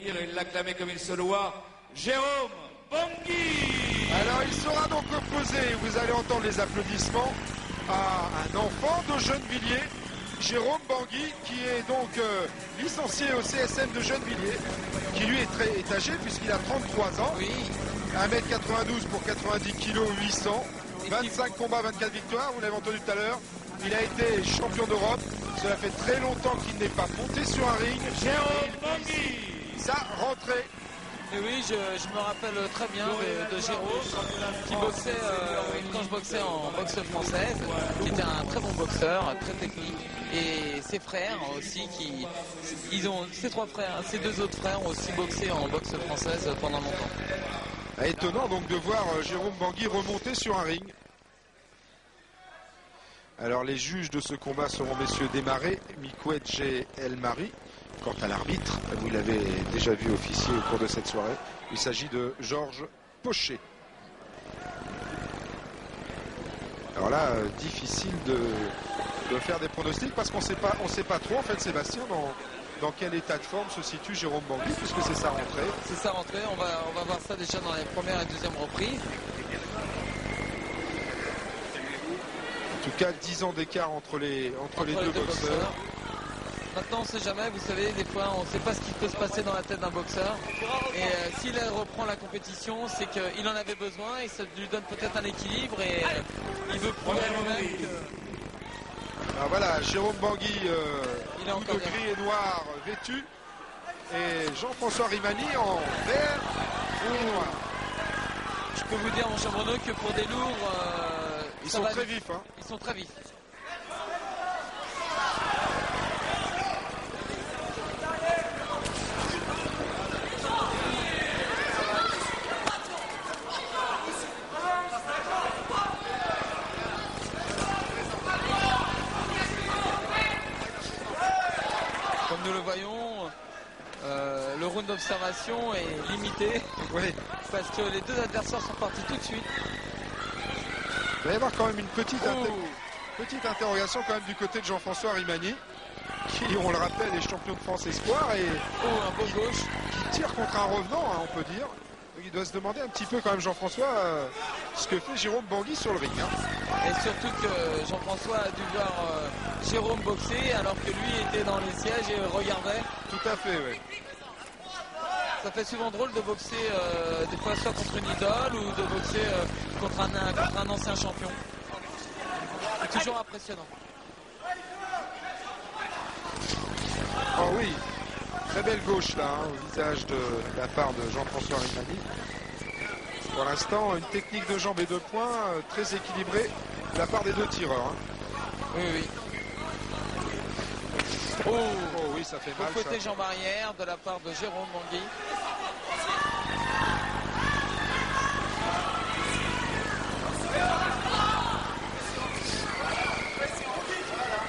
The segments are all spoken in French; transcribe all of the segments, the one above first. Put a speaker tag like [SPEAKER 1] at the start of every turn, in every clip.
[SPEAKER 1] Il l'acclamait comme il se doit, Jérôme Bangui.
[SPEAKER 2] Alors il sera donc opposé, vous allez entendre les applaudissements, à un enfant de Gennevilliers, Jérôme Bangui, qui est donc licencié au CSM de Gennevilliers, qui lui est très âgé puisqu'il a 33 ans,
[SPEAKER 3] Oui.
[SPEAKER 2] 1m92 pour 90 kg 800, 25 combats, 24 victoires, vous l'avez entendu tout à l'heure. Il a été champion d'Europe, cela fait très longtemps qu'il n'est pas monté sur un ring.
[SPEAKER 1] Jérôme Bangui.
[SPEAKER 2] Sa rentrée.
[SPEAKER 3] Et oui, je me rappelle très bien de Jérôme qui boxait quand je boxais en boxe française, qui était un très bon boxeur, très technique. Et ses frères aussi, ses deux autres frères ont aussi boxé en boxe française pendant longtemps.
[SPEAKER 2] Étonnant donc de voir Jérôme Bangui remonter sur un ring. Alors les juges de ce combat seront messieurs Desmarais, Mikwedge et El Mari. Quant à l'arbitre, vous l'avez déjà vu officier au cours de cette soirée, il s'agit de Georges Pochet. Alors là, difficile de faire des pronostics parce qu'on sait pas trop en fait, Sébastien, dans quel état de forme se situe Jérôme Bangui, puisque c'est sa rentrée.
[SPEAKER 3] C'est sa rentrée, on va voir ça déjà dans les premières et deuxièmes reprises.
[SPEAKER 2] En tout cas, 10 ans d'écart entre les deux boxeurs.
[SPEAKER 3] Maintenant, on ne sait jamais, vous savez, des fois, on ne sait pas ce qui peut se passer dans la tête d'un boxeur. Et s'il reprend la compétition, c'est qu'il en avait besoin et ça lui donne peut-être un équilibre et il veut prouver à lui-même que...
[SPEAKER 2] Alors voilà, Jérôme Bangui,
[SPEAKER 3] Il est encore
[SPEAKER 2] de gris et noir vêtu, et Jean-François Rimani en vert et noir.
[SPEAKER 3] Je peux vous dire, mon cher Bruno, que pour des lourds...
[SPEAKER 2] Ils sont très vifs. Hein.
[SPEAKER 3] Ils sont très vifs. Comme nous le voyons, le round d'observation est limité.
[SPEAKER 2] Oui.
[SPEAKER 3] Parce que les deux adversaires sont partis tout de suite.
[SPEAKER 2] Il va y avoir quand même une petite interrogation quand même du côté de Jean-François Rimani, qui, on le rappelle, est champion de France Espoir et
[SPEAKER 3] un beau gauche
[SPEAKER 2] qui tire contre un revenant, hein, on peut dire. Donc il doit se demander un petit peu quand même, Jean-François, ce que fait Jérôme Bangui sur le ring. Hein.
[SPEAKER 3] Et surtout que Jean-François a dû voir Jérôme boxer alors que lui était dans les sièges et regardait.
[SPEAKER 2] Tout à fait, oui.
[SPEAKER 3] Ça fait souvent drôle de boxer des fois soit contre une idole ou de boxer contre un ancien champion. C'est toujours impressionnant.
[SPEAKER 2] Oh oui, très belle gauche là, hein, au visage de la part de Jean-François Rimani. Pour l'instant, une technique de jambes et de poings très équilibrée de la part des deux tireurs. Hein.
[SPEAKER 3] Oui, oui.
[SPEAKER 2] Oh oui, ça fait mal.
[SPEAKER 3] Côté jambe arrière de la part de Jérôme Bangui.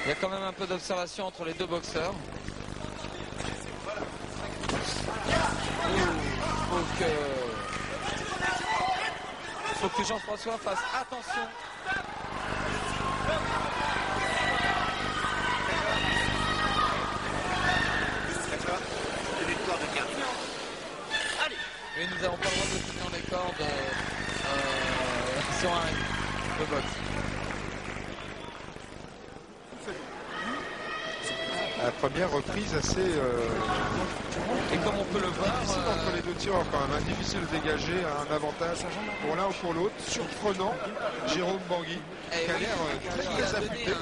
[SPEAKER 3] Il y a quand même un peu d'observation entre les deux boxeurs. Faut que Jean-François fasse attention. Et nous n'avons pas le droit de tenir les cordes sur un ring de boxe.
[SPEAKER 2] La première reprise assez...
[SPEAKER 3] Et comme on peut le voir...
[SPEAKER 2] difficile entre les deux tireurs quand même, hein, difficile de dégager un avantage pour l'un ou pour l'autre. Surprenant, Jérôme Bangui, qui a l'air très affûté.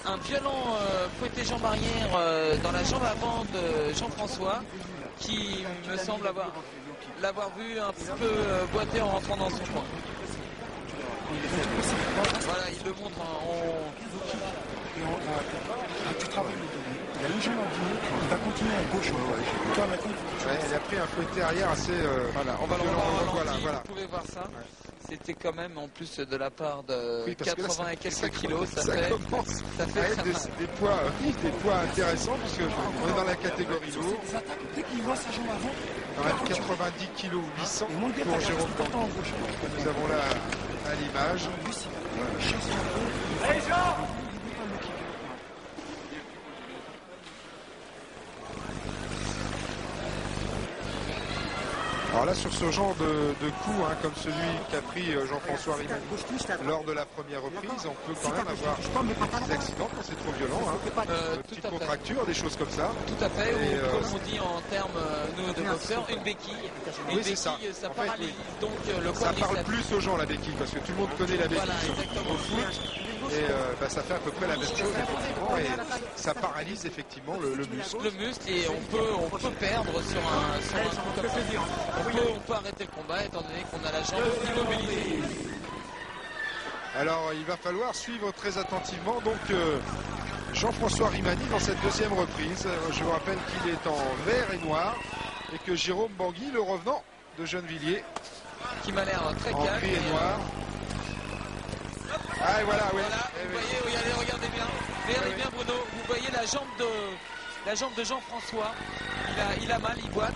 [SPEAKER 3] Un violent fouetté jambe arrière dans la jambe avant de Jean-François, qui me semble l'avoir vu un petit peu boiter en rentrant dans son coin. Voilà, il le montre
[SPEAKER 4] un petit travail. Il a une jambe à dîner, il va continuer à gauche.
[SPEAKER 2] Ouais, il a pris un fouetté arrière assez...
[SPEAKER 3] voilà, on va le revoir.
[SPEAKER 2] Voilà.
[SPEAKER 3] Vous pouvez voir ça. Ouais. C'était quand même en plus de la part de
[SPEAKER 2] oui,
[SPEAKER 3] 80 et quelques kilos.
[SPEAKER 2] Ça fait des poids intéressants puisque on est dans la catégorie lourd.
[SPEAKER 4] Dès qu'il voit sa jambe avant,
[SPEAKER 2] dans 90 kg 800 pour Jérôme Bangui. Nous avons là à l'image.
[SPEAKER 1] Allez Jean!
[SPEAKER 2] Alors là, sur ce genre de coup, hein, comme celui qu'a pris Jean-François Rimani lors de la première reprise, on peut quand même avoir des accidents quand c'est trop violent. Hein. Petites contractures, des choses comme ça.
[SPEAKER 3] Tout à fait,
[SPEAKER 2] Et,
[SPEAKER 3] ou comme on dit en termes nous de boxeurs, une béquille. Et
[SPEAKER 2] oui,
[SPEAKER 3] une béquille,
[SPEAKER 2] ça.
[SPEAKER 3] ça
[SPEAKER 2] En fait,
[SPEAKER 3] paralyse
[SPEAKER 2] oui.
[SPEAKER 3] donc le
[SPEAKER 2] Ça parle
[SPEAKER 3] quadriceps.
[SPEAKER 2] plus aux gens, la béquille, parce que tout le monde connaît la béquille
[SPEAKER 3] Voilà, exactement.
[SPEAKER 2] au foot. Et ça fait à peu près la même chose, effectivement. Et ça paralyse effectivement le muscle.
[SPEAKER 3] Le muscle et on peut perdre sur un coup comme ça. On peut arrêter le combat étant donné qu'on a la jambe immobilisée.
[SPEAKER 2] Alors il va falloir suivre très attentivement donc Jean-François Rimani dans cette deuxième reprise. Je vous rappelle qu'il est en vert et noir et que Jérôme Bangui, le revenant de Gennevilliers,
[SPEAKER 3] Qui m'a l'air très
[SPEAKER 2] en
[SPEAKER 3] calme.
[SPEAKER 2] gris et noir. Ah et voilà, oui.
[SPEAKER 3] Voilà, vous voyez, regardez bien. Regardez bien Bruno, vous voyez la jambe de Jean-François. Il a mal, il boite.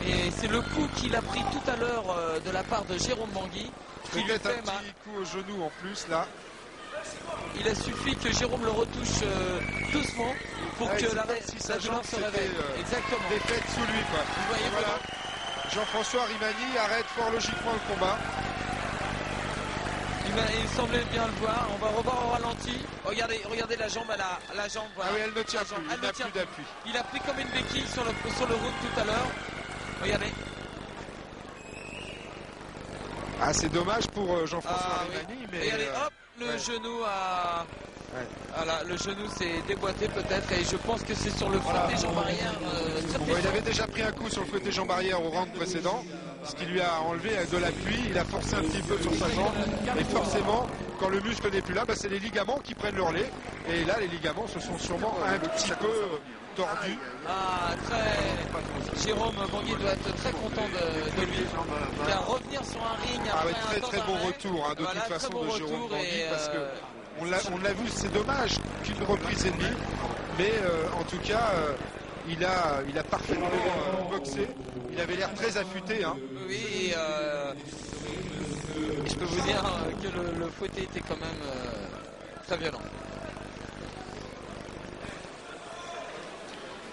[SPEAKER 3] Et c'est le coup qu'il a pris tout à l'heure de la part de Jérôme Bangui qui lui
[SPEAKER 2] Peut-être
[SPEAKER 3] fait
[SPEAKER 2] un
[SPEAKER 3] mal.
[SPEAKER 2] petit coup au genou en plus là.
[SPEAKER 3] Il a suffi que Jérôme le retouche doucement pour
[SPEAKER 2] Ouais,
[SPEAKER 3] que
[SPEAKER 2] c'est
[SPEAKER 3] la
[SPEAKER 2] comme si sa
[SPEAKER 3] douleur
[SPEAKER 2] jambe
[SPEAKER 3] se réveille.
[SPEAKER 2] s'était,
[SPEAKER 3] Exactement.
[SPEAKER 2] Défaite sous lui quoi.
[SPEAKER 3] Vous voyez
[SPEAKER 2] Voilà. Jean-François Rimani arrête fort logiquement le combat.
[SPEAKER 3] Il semblait bien le voir. On va revoir au ralenti. Regardez la jambe, la jambe. Voilà.
[SPEAKER 2] Ah oui, elle ne tient
[SPEAKER 3] La
[SPEAKER 2] plus,
[SPEAKER 3] jambe,
[SPEAKER 2] il
[SPEAKER 3] elle ne
[SPEAKER 2] n'a
[SPEAKER 3] tient
[SPEAKER 2] plus d'appui.
[SPEAKER 3] Il a pris comme une béquille sur le route tout à l'heure. Regardez.
[SPEAKER 2] Ah c'est dommage pour Jean-François
[SPEAKER 3] Oui.
[SPEAKER 2] Rimani, mais
[SPEAKER 3] Regardez, hop, le
[SPEAKER 2] ouais.
[SPEAKER 3] genou a...
[SPEAKER 2] Ouais.
[SPEAKER 3] Voilà, le genou s'est déboîté peut-être et je pense que c'est sur le fouetté jambe arrière.
[SPEAKER 2] Bon, il avait déjà pris un coup sur le fouetté jambe arrière au round précédent, ce qui lui a enlevé de l'appui. Il a forcé un petit peu sur sa jambe et forcément, quand le muscle n'est plus là, c'est les ligaments qui prennent le relais. Et là, les ligaments se sont sûrement un petit peu tordus.
[SPEAKER 3] Ah, Jérôme Bangui doit être très content de lui. Car revenir sur un ring
[SPEAKER 2] Ah
[SPEAKER 3] après
[SPEAKER 2] ouais,
[SPEAKER 3] un
[SPEAKER 2] très
[SPEAKER 3] temps
[SPEAKER 2] très bon
[SPEAKER 3] d'arrêt,
[SPEAKER 2] retour hein, de
[SPEAKER 3] voilà,
[SPEAKER 2] toute façon
[SPEAKER 3] très bon
[SPEAKER 2] de Jérôme
[SPEAKER 3] retour
[SPEAKER 2] Bangui
[SPEAKER 3] et,
[SPEAKER 2] parce que on l'a vu, c'est dommage qu'une reprise et demie, mais en tout cas il a parfaitement boxé. Il avait l'air très affûté. Hein.
[SPEAKER 3] Oui, et je peux vous dire que le fouetté était quand même très violent.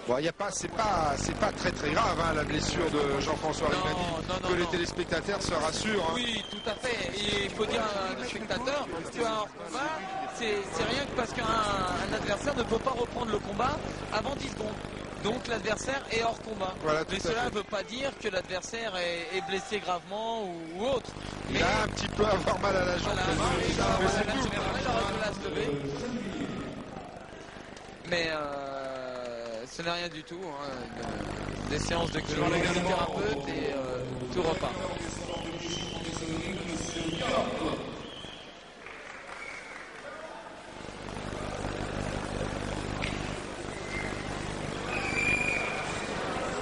[SPEAKER 2] Bon, c'est pas très très grave hein, la blessure de Jean-François Rimani. Que les téléspectateurs se rassurent. Hein.
[SPEAKER 3] Oui, tout à fait. Et il faut dire à nos spectateurs qu'un combat, c'est rien que parce qu'un adversaire ne peut pas reprendre le combat avant 10 secondes. Donc l'adversaire est hors combat.
[SPEAKER 2] Voilà,
[SPEAKER 3] mais cela ne veut pas dire que l'adversaire est blessé gravement ou autre.
[SPEAKER 2] Il a un petit peu à avoir mal à la jambe.
[SPEAKER 3] Voilà,
[SPEAKER 2] mais c'est tout.
[SPEAKER 3] Mais ce n'est rien du tout. Hein. Des séances de kinésithérapeute et tout repart.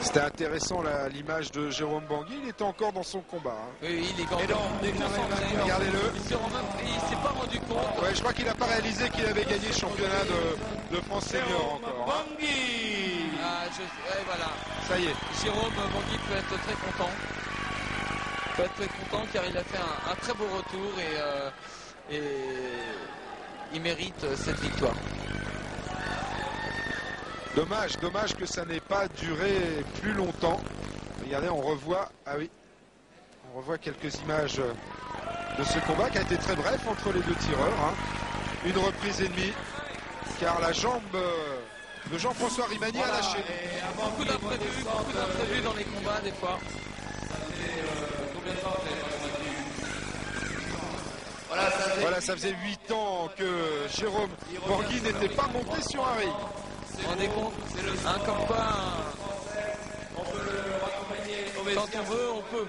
[SPEAKER 2] C'était intéressant l'image de Jérôme Bangui. Il était encore dans son combat. Hein.
[SPEAKER 3] Oui, il est concentré.
[SPEAKER 2] Regardez-le.
[SPEAKER 3] Il s'est pas rendu compte.
[SPEAKER 2] Ouais, je crois qu'il n'a pas réalisé qu'il avait gagné le championnat de France senior encore. Hein.
[SPEAKER 1] Bangui.
[SPEAKER 3] Voilà.
[SPEAKER 2] Ça y est.
[SPEAKER 3] Jérôme Bangui peut être très content. Peut être très content car il a fait un très beau retour et il mérite cette victoire.
[SPEAKER 2] Dommage que ça n'ait pas duré plus longtemps. Regardez, on revoit quelques images de ce combat qui a été très bref entre les deux tireurs. Hein. Une reprise et demie, car la jambe de Jean-François Rimani a lâché.
[SPEAKER 3] Beaucoup d'imprévus dans les combats des fois.
[SPEAKER 2] Voilà, ça faisait 8 ans que Jérôme Bangui n'était pas monté sur un ring.
[SPEAKER 3] Vous vous rendez compte comme quoi, quand on veut, on peut.